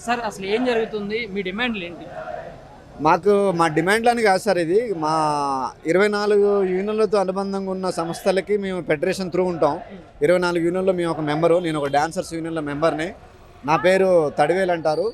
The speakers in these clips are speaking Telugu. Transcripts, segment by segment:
సార్ అసలు ఏం జరుగుతుంది? మీ డిమాండ్లు ఏంటి? మా డిమాండ్లని కాదు సార్, ఇది మా 24 యూనియన్లతో అనుబంధంగా ఉన్న సంస్థలకి మేము ఫెడరేషన్ త్రూ ఉంటాం. 24 యూనియన్లో మేము ఒక మెంబరు. నేను ఒక డాన్సర్స్ యూనియన్లో మెంబర్ని. నా పేరు తడివేలు అంటారు.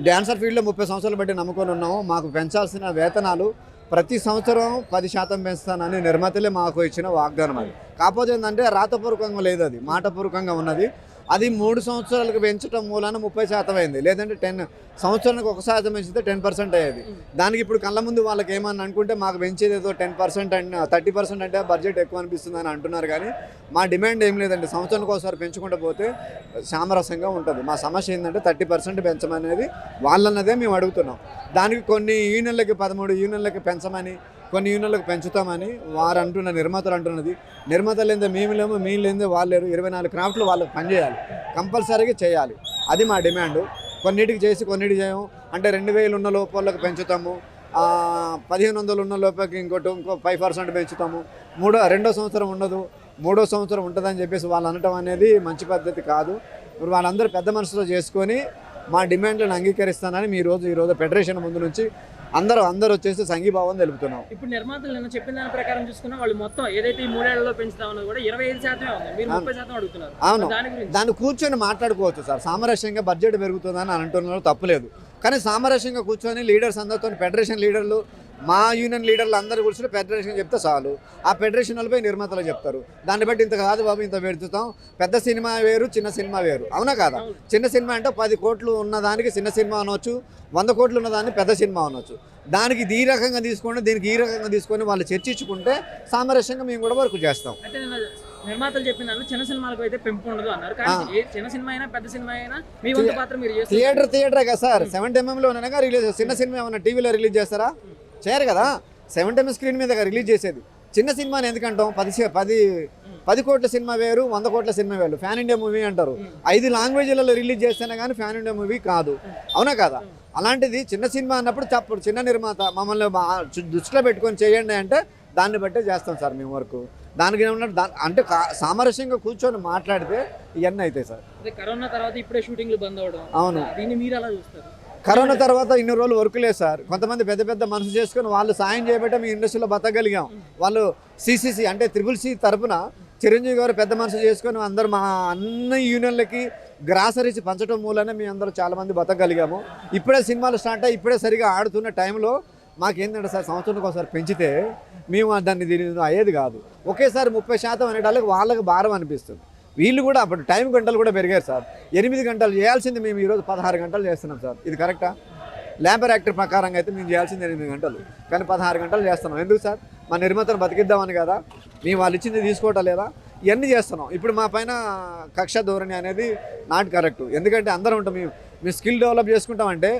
డాన్సర్ ఫీల్డ్లో 30 సంవత్సరాలు బట్టి నమ్ముకొని ఉన్నాము. మాకు పెంచాల్సిన వేతనాలు ప్రతి సంవత్సరం 10% పెంచుతానని నిర్మాతలే మాకు ఇచ్చిన వాగ్దానం. అది కాకపోతే ఏంటంటే రాతపూర్వకంగా లేదు, అది మాటపూర్వకంగా ఉన్నది. అది 3 సంవత్సరాలకు పెంచడం మూలాన 30% అయింది. లేదంటే 10 సంవత్సరానికి 1% పెంచితే 10% అయ్యేది. దానికి ఇప్పుడు కళ్ళ ముందు వాళ్ళకి ఏమని అనుకుంటే మాకు పెంచేది ఏదో 10% అండ్ 30% అంటే బడ్జెట్ ఎక్కువ అనిపిస్తుంది అని అంటున్నారు. కానీ మా డిమాండ్ ఏం లేదండి, సంవత్సరానికి ఒకసారి పెంచుకుంటూ పోతే సామరస్యంగా ఉంటుంది. మా సమస్య ఏంటంటే 30% పెంచమనేది వాళ్ళన్నదే మేము అడుగుతున్నాం. దానికి కొన్ని యూనియన్లకి 13 యూనియన్లకి పెంచమని, కొన్ని యూనియన్లకు పెంచుతామని వారు అంటున్న నిర్మాతలు అంటున్నది. నిర్మాతలు ఏందో మేము లేము, మేము లేదే వాళ్ళు లేరు. 24 క్రాఫ్ట్లు వాళ్ళకి పనిచేయాలి, కంపల్సరీగా చేయాలి. అది మా డిమాండ్. కొన్నిటికి చేసి కొన్నిటికి చేయము. అంటే 2000 ఉన్న లోపలకు పెంచుతాము, 1500 ఉన్న లోపలికి ఇంకో 5% పెంచుతాము. రెండో సంవత్సరం ఉండదు, మూడో సంవత్సరం ఉంటుందని చెప్పేసి వాళ్ళు అనటం అనేది మంచి పద్ధతి కాదు. ఇప్పుడు వాళ్ళందరూ పెద్ద మనసులో చేసుకొని మా డిమాండ్లను అంగీకరిస్తానని ఈరోజు ఫెడరేషన్ ముందు నుంచి అందరూ వచ్చేసి సంఘీభావం తెలుపుతున్నాం. ఇప్పుడు నిర్మాతలు నిన్న చెప్పిన దాని ప్రకారం చూసుకున్నా వాళ్ళు మొత్తం ఏదైతే ఈ 3 ఏళ్లలో పెంచుతామన్నది కూడా 25% ఉంది. మీరు 30% అడుగుతున్నారు. అవును, దాన్ని కూర్చొని మాట్లాడుకోవచ్చు సార్. సామరస్యంగా బడ్జెట్ పెరుగుతుందని అంటున్నారు, తప్పులేదు. కానీ సామరస్యంగా కూర్చొని లీడర్స్ అందరితో, ఫెడరేషన్ లీడర్లు, మా యూనియన్ లీడర్లు అందరూ కూర్చొని ఫెడరేషన్ చెప్తే చాలు. ఆ ఫెడరేషన్ వాళ్ళపై నిర్మాతలు చెప్తారు. దాన్ని బట్టి ఇంత కాదు బాబు, ఇంత పెడుతాం. పెద్ద సినిమా వేరు, చిన్న సినిమా వేరు. అవునా కాదా? చిన్న సినిమా అంటే 10 కోట్లు ఉన్నదానికి చిన్న సినిమా అనవచ్చు, 100 కోట్లు ఉన్నదాన్ని పెద్ద సినిమా అనవచ్చు. దానికి ఈ రకంగా తీసుకొని, దీనికి ఈ రకంగా తీసుకొని వాళ్ళు చర్చించుకుంటే సామరస్యంగా మేము కూడా వర్క్ చేస్తాం. నిర్మాతలు చెప్పిన చిన్న సినిమాలకు అయితే పెంపు ఉండదు అన్నారు. కానీ చిన్న సినిమా అయినా పెద్ద సినిమా అయినా మీ వంతు పాత్ర మీరు చేస్తారు. థియేటరే కదా సార్, 70mm రిలీజ్. చిన్న సినిమా ఏమన్నా టీవీలో రిలీజ్ చేస్తారా? చేయరు కదా. 70mm స్క్రీన్ మీద రిలీజ్ చేసేది. చిన్న సినిమాని ఎందుకంటాం? 10 కోట్ల సినిమా వేరు, 100 కోట్ల సినిమా వేరు. ఫ్యాన్ ఇండియా మూవీ అంటారు. 5 లాంగ్వేజ్లలో రిలీజ్ చేస్తేనే కానీ ఫ్యాన్ ఇండియా మూవీ కాదు. అవునా కదా? అలాంటిది చిన్న సినిమా అన్నప్పుడు తప్పుడు. చిన్న నిర్మాత మమ్మల్ని దృష్టిలో పెట్టుకొని చేయండి అంటే దాన్ని బట్టే చేస్తాం సార్ మేము వరకు. దానికి అంటే సామరస్యంగా కూర్చొని మాట్లాడితే ఇవన్నీ అవుతాయి సార్. కరోనా తర్వాత ఇప్పుడే షూటింగ్లు బంద్ అవడం, అవును, దీన్ని మీరు ఎలా చూస్తారు? కరోనా తర్వాత ఇన్ని రోజులు వర్క్ లేదు సార్. కొంతమంది పెద్ద మనసు చేసుకొని వాళ్ళు సాయం చేయబట్టే మీ ఇండస్ట్రీలో బతకగలిగాం. వాళ్ళు CCC అంటే CCC తరఫున చిరంజీవి గారు పెద్ద మనసు చేసుకొని అందరూ మా అన్ని యూనియన్లకి గ్రాసరీస్ పంచడం మూలనే మేము అందరూ చాలామంది బతకగలిగాము. ఇప్పుడే సినిమాలు స్టార్ట్ అయ్యి ఇప్పుడే సరిగా ఆడుతున్న టైంలో మాకేంటంటే సార్, సంవత్సరానికి ఒకసారి పెంచితే మేము దీని అయ్యేది కాదు. ఒకేసారి 30% అనేటాళ్ళకి వాళ్ళకి భారం అనిపిస్తుంది. వీళ్ళు కూడా అప్పుడు టైం గంటలు కూడా పెరిగారు సార్. 8 గంటలు చేయాల్సింది మేము ఈరోజు 16 గంటలు చేస్తున్నాం సార్. ఇది కరెక్టా? లేబర్ యాక్టర్ ప్రకారంగా అయితే మేము చేయాల్సింది 8 గంటలు, కానీ 16 గంటలు చేస్తున్నాం. ఎందుకు సార్? మా నిర్మాతను బతికిద్దామని కదా. మేము వాళ్ళు ఇచ్చింది తీసుకోవటం లేదా? ఇవన్నీ చేస్తున్నాం. ఇప్పుడు మా పైన కక్ష ధోరణి అనేది నాట్ కరెక్ట్. ఎందుకంటే అందరం ఉంటాం. మేము స్కిల్ డెవలప్ చేసుకుంటామంటే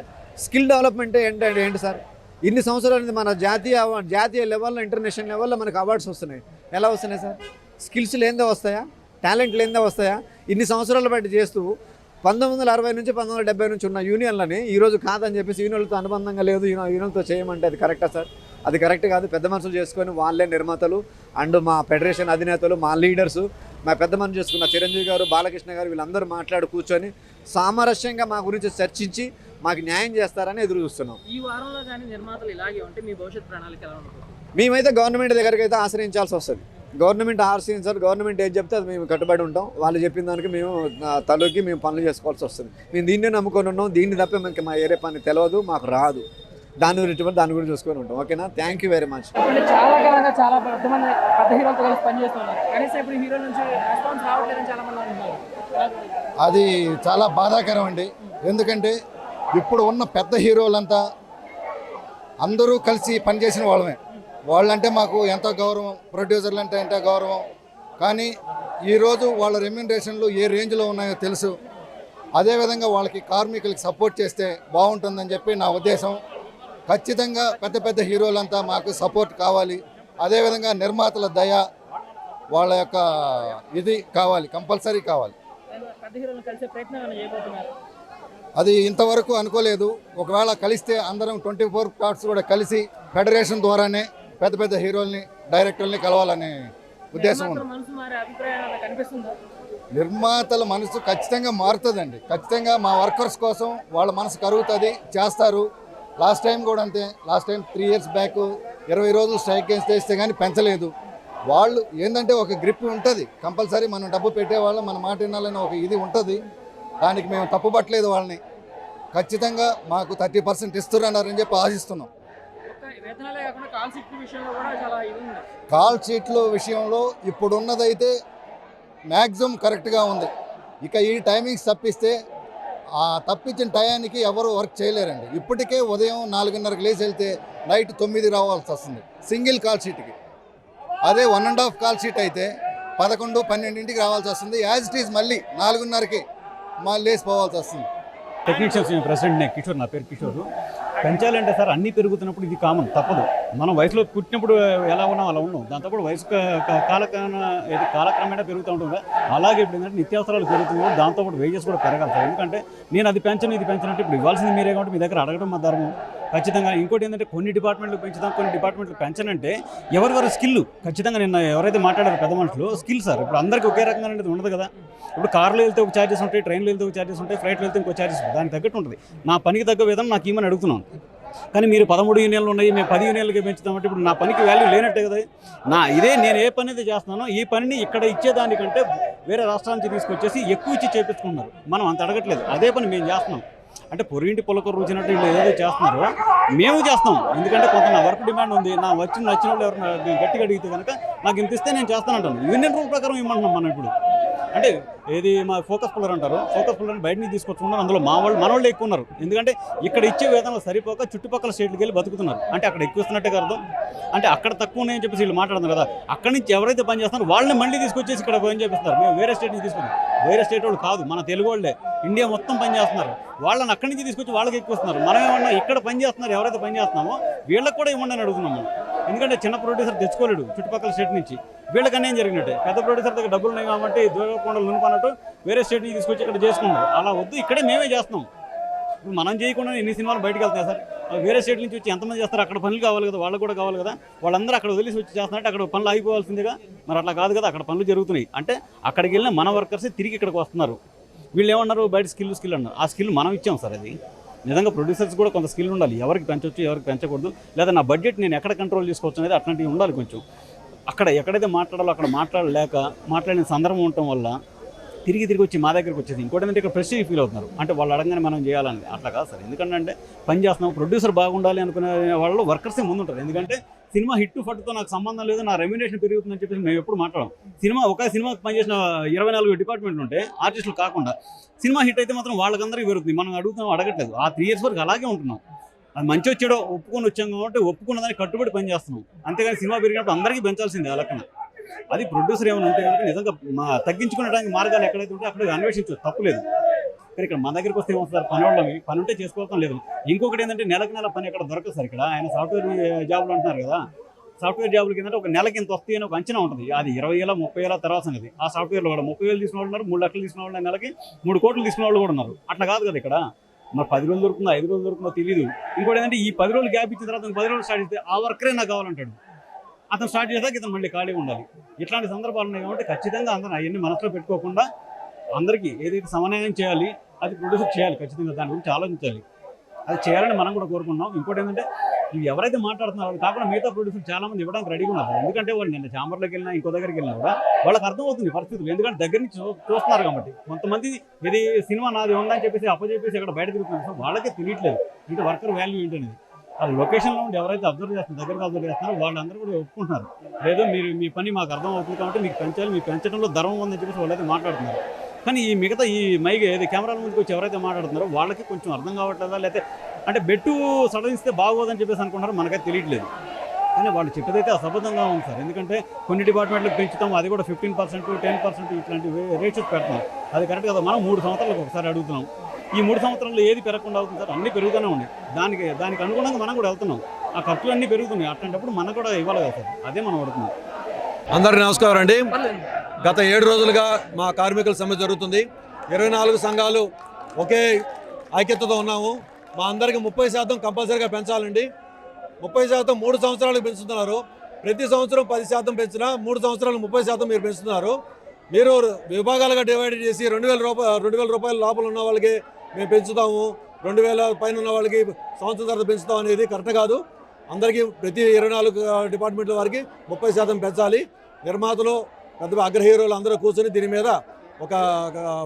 స్కిల్ డెవలప్మెంట్ ఏంటి సార్? ఇన్ని సంవత్సరాలు మన జాతీయ లెవెల్లో, ఇంటర్నేషనల్ లెవెల్లో మనకు అవార్డ్స్ వస్తున్నాయి. ఎలా వస్తున్నాయి సార్? స్కిల్స్ లేనిదే వస్తాయా? టాలెంట్ లేనిదే వస్తాయా? ఇన్ని సంవత్సరాల బట్టి చేస్తూ 1960 నుంచి 1970 నుంచి ఉన్న యూనియన్లని ఈరోజు కాదని చెప్పేసి యూనియన్లతో అనుబంధంగా లేదు, యూనియన్లతో చేయమంటే అది కరెక్టా సార్? అది కరెక్ట్ కాదు. పెద్ద మనుషులు చేసుకొని వాళ్ళే నిర్మాతలు అండ్ మా ఫెడరేషన్ అధినేతలు, మా లీడర్సు, మా పెద్ద మనుషులు చేసుకున్న చిరంజీవి గారు, బాలకృష్ణ గారు, వీళ్ళందరూ మాట్లాడి కూర్చొని సామరస్యంగా మా గురించి చర్చించి మాకు న్యాయం చేస్తారని ఎదురు చూస్తున్నాం. ఈ వారంలో కానీ నిర్మాతలు ఇలాగే ఉంటే మీ భవిష్యత్ ప్రణాళిక ఎలా ఉంటుంది? మేమైతే గవర్నమెంట్ దగ్గరికి అయితే ఆశ్రయించాల్సి వస్తుంది. గవర్నమెంట్ ఏది చెప్తే అది మేము కట్టుబడి ఉంటాం. వాళ్ళు చెప్పిన దానికి మేము తలకి మేము పనులు చేసుకోవాల్సి వస్తుంది. మేము దీన్నే నమ్ముకొని ఉన్నాం. దీన్ని తప్ప మనకి మా ఏరే పని తెలియదు, మాకు రాదు. దాని గురించి చూసుకొని ఉంటాం. ఓకేనా? Thank you very much. చాలా కాలంగా చాలా పెద్ద హీరోలతో కలిసి పనిచేస్తున్నారు. కనీసం ఇప్పుడు హీరో నుంచి రెస్పాన్స్ రావట్లేదని చాలా మంది అంటున్నారు. అది చాలా బాధాకరం అండి. ఎందుకంటే ఇప్పుడు ఉన్న పెద్ద హీరోలంతా అందరూ కలిసి పనిచేసిన వాళ్ళమే. వాళ్ళంటే మాకు ఎంతో గౌరవం, ప్రొడ్యూసర్లు అంటే ఎంతో గౌరవం. కానీ ఈరోజు వాళ్ళ రెమ్యూనరేషన్లు ఏ రేంజ్లో ఉన్నాయో తెలుసు. అదేవిధంగా వాళ్ళకి కార్మికులకి సపోర్ట్ చేస్తే బాగుంటుందని చెప్పి నా ఉద్దేశం. ఖచ్చితంగా పెద్ద హీరోలంతా మాకు సపోర్ట్ కావాలి. అదేవిధంగా నిర్మాతల దయ, వాళ్ళ యొక్క ఇది కావాలి, కంపల్సరీ కావాలి. అది ఇంతవరకు అనుకోలేదు. ఒకవేళ కలిస్తే అందరం 24 కార్డ్స్ కూడా కలిసి ఫెడరేషన్ ద్వారానే పెద్ద హీరోల్ని, డైరెక్టర్ని కలవాలనే ఉద్దేశం ఉంది. నిర్మాతల మనసు ఖచ్చితంగా మారుతుందండి. ఖచ్చితంగా మా వర్కర్స్ కోసం వాళ్ళ మనసు కరుగుతుంది, చేస్తారు. లాస్ట్ టైం కూడా అంతే. లాస్ట్ టైం 3 years బ్యాక్ 20 రోజులు స్ట్రైక్ చేస్తే కానీ పెంచలేదు. వాళ్ళు ఏంటంటే ఒక గ్రిప్ ఉంటుంది, కంపల్సరీ మనం డబ్బు పెట్టేవాళ్ళం, మన మాట వినాలని ఒక ఇది ఉంటుంది. దానికి మేము తప్పుపట్టలేదు వాళ్ళని. ఖచ్చితంగా మాకు 30% ఇస్తున్నారని చెప్పి ఆశిస్తున్నాం. వేతనాలే కాకుండా కాల్ షీట్ విషయంలో కూడా చాలా ఇది ఉంది. కాల్ షీట్ల విషయంలో ఇప్పుడున్నదైతే మ్యాక్సిమం కరెక్ట్గా ఉంది. ఇక ఈ టైమింగ్స్ తప్పిస్తే ఆ తప్పించిన టయానికి ఎవరు వర్క్ చేయలేరండి. ఇప్పటికే ఉదయం 4:30కి లేచి వెళ్తే నైట్ 9 రావాల్సి వస్తుంది సింగిల్ కాల్ షీట్కి. అదే 1.5 కాల్ షీట్ అయితే 11, 12ంటికి రావాల్సి వస్తుంది. యాజ్ ఇట్ ఈజ్ మళ్ళీ 4:30కి మళ్ళీ లేచిపోవాల్సి వస్తుంది. టెక్నీషియన్స్ ప్రెసిడెంట్ కిషోర్, నా పేరు కిషోర్. పెంచాలంటే సార్ అన్నీ పెరుగుతున్నప్పుడు ఇది కామన్, తప్పదు. మనం వయసులో పుట్టినప్పుడు ఎలా ఉన్నాం అలా ఉన్నాం, దాంతోపాటు వయసు కాలక్రమేణా పెరుగుతూ ఉంటుంది. అలాగే ఇప్పుడు ఏంటంటే నిత్యావసరాలు పెరుగుతున్నాయి, దాంతోపాటు వేజెస్ కూడా పెరగాలి సార్. ఎందుకంటే నేను అది పెంచను ఇది పెంచినట్టు ఇప్పుడు ఇవ్వాల్సింది మీరే కాబట్టి మీ దగ్గర అడగడం మా ధర్మం ఖచ్చితంగా. ఇంకోటి ఏంటంటే కొన్ని డిపార్ట్మెంట్లు పెంచుతాం, కొన్ని డిపార్ట్మెంట్లు పెంచనంటే ఎవరెవరి స్కిల్ ఖచ్చితంగా నిన్న ఎవరైతే మాట్లాడారో పెద్ద మనుషులు స్కిల్ సార్. ఇప్పుడు అందరికీ ఒకే రకంగా అనేది ఉండదు కదా. ఇప్పుడు కార్లో వెళ్తే ఒక ఛార్జెస్ ఉంటాయి, ట్రైన్లో వెళ్తే ఒక ఛార్జెస్ ఉంటాయి, ఫ్లైట్లో వెళ్తే ఇంకో ఛార్జెస్ ఉంటాయి. దానికి తగ్గట్టు ఉంటుంది. నా పనికి తగ్గ విధానం నాకు ఏమని అడుగుతున్నాను. కానీ మీరు 13 యూనియన్లు ఉన్నాయి, మేము 10 యూనియన్లకి పెంచుతామంటే ఇప్పుడు నా పనికి వాల్యూ లేనట్టే కదా. నేను ఏ పని అయితే చేస్తున్నానో ఈ పనిని ఇక్కడ ఇచ్చేదానికంటే వేరే రాష్ట్రాల నుంచి తీసుకొచ్చేసి ఎక్కువ ఇచ్చి చేపించుకుంటున్నారు. మనం అంత అడగట్లేదు, అదే పని మేము చేస్తున్నాం. అంటే పొరింటి పొలకూర రుచినట్టు వీళ్ళు ఏదో చేస్తున్నారో మేము చేస్తాం. ఎందుకంటే కొంత నా వర్క్ డిమాండ్ ఉంది. నచ్చిన వాళ్ళు ఎవరు గట్టిగా అడిగితే కనుక నాకు ఇంత ఇస్తే నేను చేస్తానంటాను. యూనియన్ రూల్ ప్రకారం ఇవ్వమంటున్నాం మనం ఇప్పుడు. అంటే ఏది మా ఫోకస్ పుల్లర్ అంటారు, ఫోకస్ పుల్లర్ని బయట నుంచి తీసుకొచ్చుకున్నారు. అందులో మనవాళ్ళు ఎక్కువ ఉన్నారు. ఎందుకంటే ఇక్కడ ఇచ్చే వేతనాలు సరిపోక చుట్టుపక్కల స్టేట్కి వెళ్ళి బతుకుతున్నారు. అంటే అక్కడ ఎక్కువ ఇస్తున్నట్టే అర్థం. అంటే అక్కడ తక్కువ ఉన్నాయని చెప్పేసి వీళ్ళు మాట్లాడుతున్నారు కదా. అక్కడి నుంచి ఎవరైతే పని చేస్తున్నారో వాళ్ళని మళ్ళీ తీసుకొచ్చేసి ఇక్కడ పని చేపిస్తారు. మేము వేరే స్టేట్ నుంచి తీసుకున్నాం. వేరే స్టేట్ వాళ్ళు కాదు, మన తెలుగు వాళ్ళే ఇండియా మొత్తం పని చేస్తున్నారు. వాళ్ళని అక్కడి నుంచి తీసుకొచ్చి వాళ్ళకి ఎక్కువ ఇస్తున్నారు. మనం ఏమన్నా ఇక్కడ పని చేస్తున్నారు, ఎవరైతే పని చేస్తున్నామో వీళ్ళకి కూడా ఇవ్వండి అని అడుగుతున్నాము. ఎందుకంటే చిన్న ప్రొడ్యూసర్ తెచ్చుకోలేడు చుట్టుపక్కల స్టేట్ నుంచి. వీళ్ళకన్నా ఏం జరిగినట్టే. పెద్ద ప్రొడ్యూసర్ దగ్గర డబ్బులు ఉన్నాయి కాబట్టి దూరకొండలు నునుపన్నట్టు వేరే స్టేట్ నుంచి తీసుకొచ్చి ఇక్కడ చేసుకున్నారు. అలా వద్దు, ఇక్కడే మేమే చేస్తున్నాం. ఇప్పుడు మనం చేయకుండా ఎన్ని సినిమాలు బయటకు వెళ్తాయి సార్. వేరే స్టేట్ నుంచి వచ్చి ఎంతమంది చేస్తారు, అక్కడ పనులు కావాలి కదా, వాళ్ళకు కూడా కావాలి కదా. వాళ్ళందరూ అక్కడ వదిలేసి వచ్చి చేస్తున్నట్టు అక్కడ పనులు ఆగిపోవాల్సిందిగా. మరి అట్లా కాదు కదా, అక్కడ పనులు జరుగుతున్నాయి. అంటే అక్కడికి వెళ్ళిన మన వర్కర్స్ తిరిగి ఇక్కడికి వస్తున్నారు. వీళ్ళు ఏమన్నారు, బయట స్కిల్ అన్నారు. ఆ స్కిల్ మనం ఇచ్చాం సార్. అది నిజంగా ప్రొడ్యూసర్స్ కూడా కొంత స్కిల్ ఉండాలి. ఎవరికి పెంచవచ్చు, ఎవరికి పెంచకూడదు, లేదా నా బడ్జెట్ నేను ఎక్కడ కంట్రోల్ చేసుకోవచ్చు అనేది అట్లాంటివి ఉండాలి కొంచెం. అక్కడ ఎక్కడైతే మాట్లాడాలో అక్కడ మాట్లాడిన సందర్భం ఉండటం వల్ల తిరిగి వచ్చి మా దగ్గరికి వచ్చేది. ఇంకోటి ఏంటంటే ఇక్కడ ప్రెస్టీజ్ ఫీల్ అవుతున్నారు. అంటే వాళ్ళు అడగగానే మనం చేయాలని. అట్లా కాదు సార్. ఎందుకంటే పని చేస్తున్నాం, ప్రొడ్యూసర్ బాగుండాలి అనుకునే వాళ్ళు వర్కర్సే ముందుంటారు. ఎందుకంటే సినిమా హిట్ ఫట్టుతో నాకు సంబంధం లేదు, నా రెమ్యునరేషన్ పెరుగుతుందని చెప్పేసి మేము ఎప్పుడు మాట్లాడాం. ఒక సినిమాకి పనిచేసిన 24 డిపార్ట్మెంట్లు ఉంటే ఆర్టిస్టులు కాకుండా సినిమా హిట్ అయితే మాత్రం వాళ్ళకందరికీ పెరుగుతుంది. మనం అడగట్లేదు. ఆ 3 years వరకు అలాగే ఉంటున్నాం. అది మంచి వచ్చాడో ఒప్పుకొని వచ్చాం కాబట్టి ఒప్పుకున్న దానికి కట్టుబడి పని చేస్తున్నాం. అంతేగాని సినిమా పెరిగినప్పుడు అందరికీ పెంచాల్సిందే ఆ లెక్కన. అది ప్రొడ్యూసర్ ఏమైనా ఉంటే కనుక నిజంగా తగ్గించుకునేడానికి మార్గాలు ఎక్కడైతే ఉంటే అక్కడ అన్వేషించవచ్చు, తప్పులేదు. కానీ ఇక్కడ మా దగ్గరికి వస్తే ఏమవుతుంది, పని ఉంటే చేసుకోవడం లేదు. ఇంకొకటి ఏంటంటే నెల పని ఎక్కడ దొరకదు సార్. ఇక్కడ ఆయన సాఫ్ట్వేర్ జాబులు అంటున్నారు కదా. సాఫ్ట్వేర్ జాబులకి ఏంటంటే ఒక నెలకి ఇంత వస్తాయి అని ఒక అంచనా ఉంటుంది. అది 20,000 30,000 తర్వాత సంగతి. ఆ సాఫ్ట్వేర్లో కూడా 30,000 తీసుకున్న వాళ్ళు ఉన్నారు, 3 లక్షలు తీసుకున్న వాళ్ళు నెలకి 3 కోట్లు తీసుకున్న వాళ్ళు కూడా ఉన్నారు. అట్లా కాదు కదా ఇక్కడ. మరి 10 రోజులు దొరుకుతుందో 5 రోజులు దొరుకుతుందో తెలియదు. ఇంకోటి ఏంటంటే ఈ 10 రోజులు గ్యాప్ ఇచ్చిన తర్వాత 10 రోజులు స్టార్ట్ చేస్తే ఆ వర్కరే నాకు కావాలంటాడు. అతను స్టార్ట్ చేసాక ఇతను మళ్ళీ ఖాళీగా ఉండాలి. ఇట్లాంటి సందర్భాలు ఉన్నాయి కాబట్టి ఖచ్చితంగా అందరూ అవన్నీ మనసులో పెట్టుకోకుండా అందరికీ ఏదైతే సమన్వయం చేయాలి అది ప్రొడ్యూసర్ చేయాలి. ఖచ్చితంగా దాని గురించి ఆలోచించాలి. అది చేయాలని మనం కూడా కోరుకుంటున్నాం. ఇంకోటి ఏంటంటే ఇవి ఎవరైతే మాట్లాడుతున్నారో అది కాకుండా మిగతా ప్రొడ్యూసర్ చాలా మంది ఇవ్వడానికి రెడీగా ఉన్నారు. ఎందుకంటే వాళ్ళు నిన్న ఛాంబర్లోకి వెళ్ళినా ఇంకో దగ్గరికి వెళ్ళినా కూడా వాళ్ళకి అర్థమవుతుంది పరిస్థితులు. ఎందుకంటే దగ్గర నుంచి చూస్తున్నారు కాబట్టి. కొంతమంది ఇది సినిమా నాది ఉందని చెప్పేసి అప్పచెప్పేసి ఇక్కడ బయట తిరుగుతున్నారు. వాళ్ళకే తెలియట్లేదు ఇంకా వర్కర్ వాల్యూ ఏంటనేది. అది లొకేషన్లో ఉండి ఎవరైతే అబ్జర్వ్ చేస్తున్నారు, దగ్గరకు అబ్జర్వ్ చేస్తున్నారో వాళ్ళందరూ కూడా ఒప్పుకుంటున్నారు. లేదు మీ పని మాకు అర్థం అవుతుంది కాబట్టి మీకు పెంచాలి, మీకు పెంచడంలో ధర్మం ఉందని చెప్పేసి వాళ్ళైతే మాట్లాడుతున్నారు. కానీ ఈ మిగతా ఈ ఏది కెమెరాల ముందుకు వచ్చి ఎవరైతే మాట్లాడుతున్నారో వాళ్ళకి కొంచెం అర్థం కావట్లేదా, లేకపోతే అంటే బెట్టు సడలిస్తే బాగోదని చెప్పేసి అనుకుంటారో మనకైతే తెలియట్లేదు. కానీ వాళ్ళు చెప్పేదైతే అసబద్ధంగా ఉంది సార్. ఎందుకంటే కొన్ని డిపార్ట్మెంట్లకు పెంచుతాం, అది కూడా 15%, 10% ఇట్లాంటి రేషియోస్ పెడతాం. అది కరెక్ట్ కదా. మనం 3 సంవత్సరాలకు ఒకసారి అడుగుతున్నాం. ఈ 3 సంవత్సరాల్లో ఏది పెరగకుండా అవుతుంది సార్? అన్నీ పెరుగుతూనే ఉన్నాయి. దానికి అనుగుణంగా మనం కూడా వెళ్తున్నాం. ఆ ఖర్చులు అన్నీ పెరుగుతున్నాయి. అట్లాంటప్పుడు మనకు కూడా ఇవ్వాలి కదా సార్. అదే మనం అడుగుతున్నాం. అందరికీ నమస్కారం అండి. గత 7 రోజులుగా మా కార్మికుల సమ్మె జరుగుతుంది. 24 సంఘాలు ఒకే ఐక్యతతో ఉన్నాము. మా అందరికీ 30% కంపల్సరీగా పెంచాలండి. 30% 3 సంవత్సరాలకు పెంచుతున్నారు. ప్రతి సంవత్సరం 10% పెంచినా 3 సంవత్సరాలు 30% మీరు పెంచుతున్నారు. మీరు విభాగాలుగా డివైడ్ చేసి 2,000 రూపాయల లోపల ఉన్న వాళ్ళకి మేము పెంచుతాము, 2,000 పైన ఉన్న వాళ్ళకి సంవత్సరం తర్వాత పెంచుతాం అనేది కరెక్ట్ కాదు. అందరికీ ప్రతి 24 డిపార్ట్మెంట్ల వారికి 30% పెంచాలి. నిర్మాతలు పెద్ద అగ్ర హీరోలు అందరూ కూర్చొని దీని మీద ఒక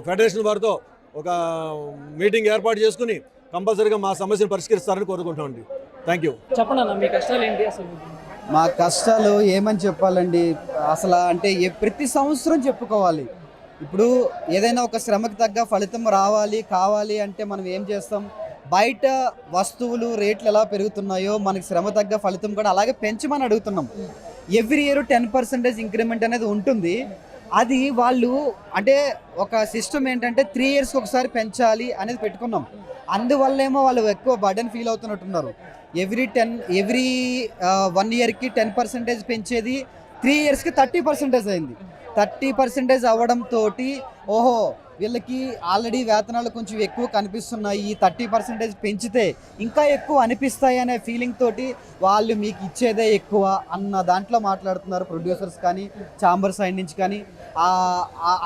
ఫెడరేషన్ వారితో ఒక మీటింగ్ ఏర్పాటు చేసుకుని కంపల్సరీగా మా సమస్యను పరిష్కరిస్తారని కోరుకుంటామండి. Thank you. చెప్పండి అన్న, మీ కష్టాలు ఏంటి అసలు? మా కష్టాలు ఏమని చెప్పాలండి, అసలు అంటే ప్రతి సంవత్సరం చెప్పుకోవాలి. ఇప్పుడు ఏదైనా ఒక శ్రమకు తగ్గ ఫలితం రావాలి కావాలి అంటే మనం ఏం చేస్తాం, బయట వస్తువులు రేట్లు ఎలా పెరుగుతున్నాయో మనకి శ్రమ తగ్గ ఫలితం కూడా అలాగే పెంచమని అడుగుతున్నాం. ఎవ్రీ ఇయర్ 10% ఇంక్రిమెంట్ అనేది ఉంటుంది. అది వాళ్ళు అంటే ఒక సిస్టమ్ ఏంటంటే 3 ఇయర్స్కి ఒకసారి పెంచాలి అనేది పెట్టుకున్నాం. అందువల్లేమో వాళ్ళు ఎక్కువ బర్డెన్ ఫీల్ అవుతున్నట్టున్నారు. ఎవ్రీ 1 ఇయర్కి 10% పెంచేది 3 ఇయర్స్కి 30% అయింది. 30% అవ్వడంతో ఓహో వీళ్ళకి ఆల్రెడీ వేతనాలు కొంచెం ఎక్కువ కనిపిస్తున్నాయి, ఈ 30% పెంచితే ఇంకా ఎక్కువ అనిపిస్తాయి అనే ఫీలింగ్ తోటి వాళ్ళు మీకు ఇచ్చేదే ఎక్కువ అన్న దాంట్లో మాట్లాడుతున్నారు ప్రొడ్యూసర్స్ కానీ ఛాంబర్ సైడ్ నుంచి కానీ.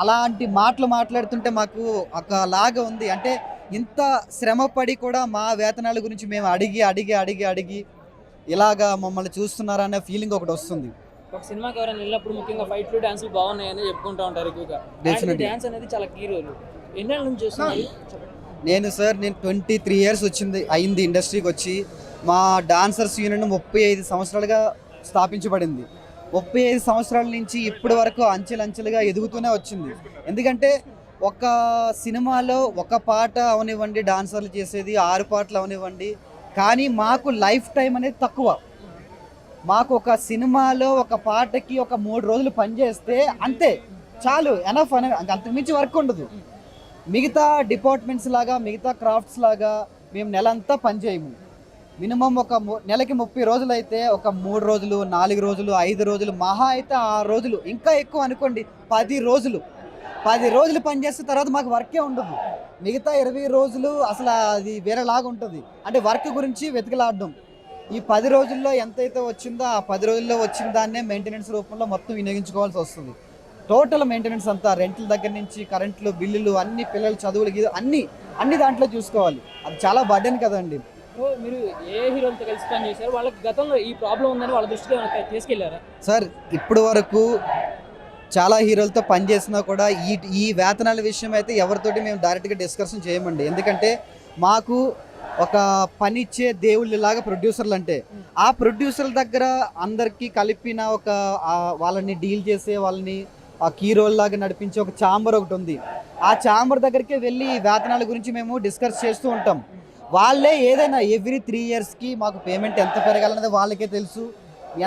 అలాంటి మాటలు మాట్లాడుతుంటే మాకు ఒకలాగా ఉంది. అంటే ఇంత శ్రమపడి కూడా మా వేతనాల గురించి మేము అడిగి ఇలాగా మమ్మల్ని చూస్తున్నారా అనే ఫీలింగ్ ఒకటి వస్తుంది. ఒక సినిమాకి ఎవరైనా వెళ్ళినప్పుడు ముఖ్యంగా ఫైట్లు డాన్సులు బాగున్నాయని చెప్పుకుంటూ ఉంటారు ఎక్కువగా. డాన్స్ అనేది చాలా కీ రోల్. ఎన్నేళ్ళ నుంచి చేస్తున్నారు? నేను 23 ఇయర్స్ అయింది ఇండస్ట్రీకి వచ్చి. మా డాన్సర్స్ యూనియన్ 35 సంవత్సరాలుగా స్థాపించబడింది. 35 సంవత్సరాల నుంచి ఇప్పటి వరకు అంచెలంచెలుగా ఎదుగుతూనే వచ్చింది. ఎందుకంటే ఒక సినిమాలో ఒక పాట అవనివ్వండి, డాన్సర్లు చేసేది 6 పాటలు అవనివ్వండి, కానీ మాకు లైఫ్ టైం అనేది తక్కువ. మాకు ఒక సినిమాలో ఒక పాటకి ఒక 3 రోజులు పనిచేస్తే అంతే చాలు, ఎనఫ్ అనే, అంతకుమించి వర్క్ ఉండదు. మిగతా డిపార్ట్మెంట్స్ లాగా మిగతా క్రాఫ్ట్స్ లాగా మేము నెలంతా పనిచేయము. మినిమం ఒక నెలకి 30 రోజులు అయితే ఒక 3 రోజులు 4 రోజులు 5 రోజులు మహా అయితే 6 రోజులు, ఇంకా ఎక్కువ అనుకోండి 10 రోజులు పనిచేస్తే తర్వాత మాకు వర్కే ఉండదు. మిగతా 20 రోజులు అసలు అది వేరేలాగా ఉంటుంది. అంటే వర్క్ గురించి వెతికిలాడడం. ఈ 10 రోజుల్లో ఎంతైతే వచ్చిందో ఆ 10 రోజుల్లో వచ్చిన దాన్నే మెయింటెనెన్స్ రూపంలో మొత్తం వినియోగించుకోవాల్సి వస్తుంది. టోటల్ మెయింటెనెన్స్ అంతా రెంట్ల దగ్గర నుంచి కరెంట్లు బిల్లులు అన్ని పిల్లల చదువులు అన్ని దాంట్లో చూసుకోవాలి. అది చాలా బర్డెన్ కదండి. మీరు ఏ హీరోలతో కలిసి పని చేశారు? వాళ్ళకి గతంలో ఈ ప్రాబ్లం ఉందని వాళ్ళ దృష్టికి తీసుకెళ్లారా? సార్ ఇప్పుడు వరకు చాలా హీరోలతో పనిచేసినా కూడా ఈ వేతనాల విషయం అయితే ఎవరితోటి మేము డైరెక్ట్గా డిస్కషన్ చేయమండి. ఎందుకంటే మాకు ఒక పని ఇచ్చే దేవుళ్ళలాగా ప్రొడ్యూసర్లు అంటే, ఆ ప్రొడ్యూసర్ల దగ్గర అందరికీ కలిపిన ఒక వాళ్ళని డీల్ చేసే, వాళ్ళని ఆ కీ రోల్ లాగా నడిపించే ఒక ఛాంబర్ ఒకటి ఉంది. ఆ ఛాంబర్ దగ్గరికే వెళ్ళి వేతనాల గురించి మేము డిస్కస్ చేస్తూ ఉంటాం. వాళ్ళే ఏదైనా ఎవ్రీ 3 ఇయర్స్కి మాకు పేమెంట్ ఎంత పెరగాలనేది వాళ్ళకే తెలుసు,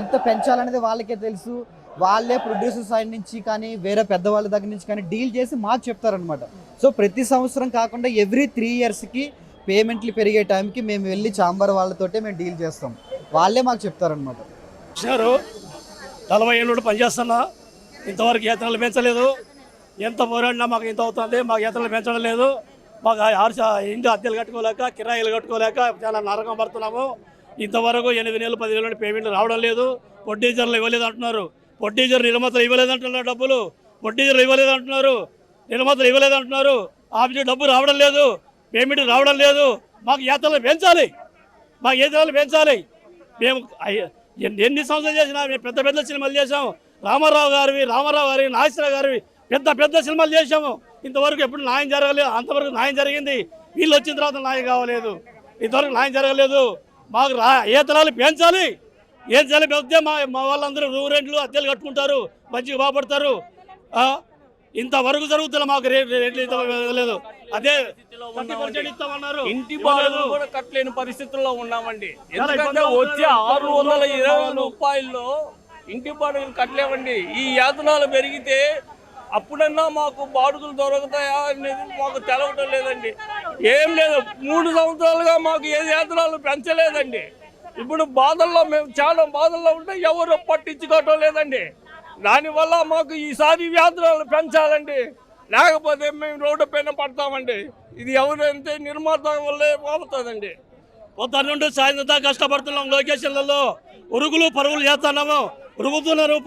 ఎంత పెంచాలనేది వాళ్ళకే తెలుసు. వాళ్ళే ప్రొడ్యూసర్ సైడ్ నుంచి కానీ వేరే పెద్దవాళ్ళ దగ్గర నుంచి కానీ డీల్ చేసి మాకు చెప్తారనమాట. సో ప్రతి సంవత్సరం కాకుండా ఎవ్రీ 3 ఇయర్స్కి పేమెంట్లు పెరిగే టైంకి మేము వెళ్ళి ఛాంబర్ వాళ్ళతోటే మేము డీల్ చేస్తాం. వాళ్ళే మాకు చెప్తారనమాట. 40 ఏళ్ళు పనిచేస్తున్నా, ఇంతవరకు వేతనాలు పెంచలేదు. ఎంత పోరాడినా మాకు ఇంత అవుతుంది, మాకు వేతనాలు పెంచడం లేదు. మాకు ఇంటి అద్దెలు కట్టుకోలేక కిరాయిలు కట్టుకోలేక చాలా నరకం పడుతున్నాము. ఇంతవరకు 8 నెలలు 10 నెలలు పేమెంట్లు రావడం లేదు. ప్రొడ్యూసర్లు ఇవ్వలేదు అంటున్నారు, ప్రొడ్యూసర్ నిర్మాతలు ఇవ్వలేదు అంటున్నారు, డబ్బులు ప్రొడ్యూసర్లు ఇవ్వలేదు అంటున్నారు, నిర్మాతలు ఇవ్వలేదు అంటున్నారు. ఆఫీసు డబ్బు రావడం లేదు, పేమెంట్ రావడం లేదు. మాకు వేతనాలు పెంచాలి. మేము ఎన్ని సంవత్సరాలు చేసినా మేము పెద్ద సినిమాలు చేసాము. రామారావు గారి నాగేశ్వరరావు గారి పెద్ద సినిమాలు చేసాము. ఇంతవరకు ఎప్పుడు న్యాయం జరగలేదు. అంతవరకు న్యాయం జరిగింది, వీళ్ళు వచ్చిన తర్వాత న్యాయం కావలేదు. ఇంతవరకు న్యాయం జరగలేదు. మాకు వేతనాలు పెంచాలి. పెడితే మా వాళ్ళందరూ రెంట్లు అద్దెలు కట్టుకుంటారు, మంచిగా బాగుపడతారు. ఇంతవరకు జరుగుతున్నా మాకు రేట్లు లేదు. అదే ఇంటి బాడులు కూడా కట్టలేని పరిస్థితుల్లో ఉన్నామండి. ఎందుకంటే వచ్చే 620 రూపాయల్లో ఇంటి బాడుగులు కట్టలేమండి. ఈ వేతనాలు పెరిగితే అప్పుడన్నా మాకు బాడుగులు దొరుకుతాయా అనేది మాకు తెలవటం లేదండి. ఏం లేదు, 3 సంవత్సరాలుగా మాకు ఏ వేతనాలు పెంచలేదండి. ఇప్పుడు మేము చాలా బాధల్లో ఉంటే ఎవరు పట్టించుకోవటం లేదండి. దానివల్ల మాకు ఈసారి వేతనాలు పెంచాలండి, లేకపోతే మేము రోడ్డు పైన పడతామండి. ఇది ఎవరైతే నిర్మాత వల్లే పోతుందండి. పొద్దున్న నుండి సాయంత్రం దాకా కష్టపడుతున్నాం. లొకేషన్లలో పరుగులు చేస్తున్నాము,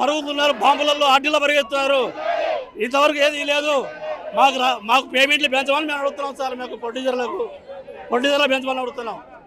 పరుగుతున్నారు, బాంబులలో ఆర్డీలో పరిగెత్తున్నారు. ఇంతవరకు ఏది లేదు. మాకు పేమెంట్లు పెంచమని మేము అడుగుతున్నాం సార్. మాకు ప్రొడ్యూసర్లు పెంచమని అడుగుతున్నాం.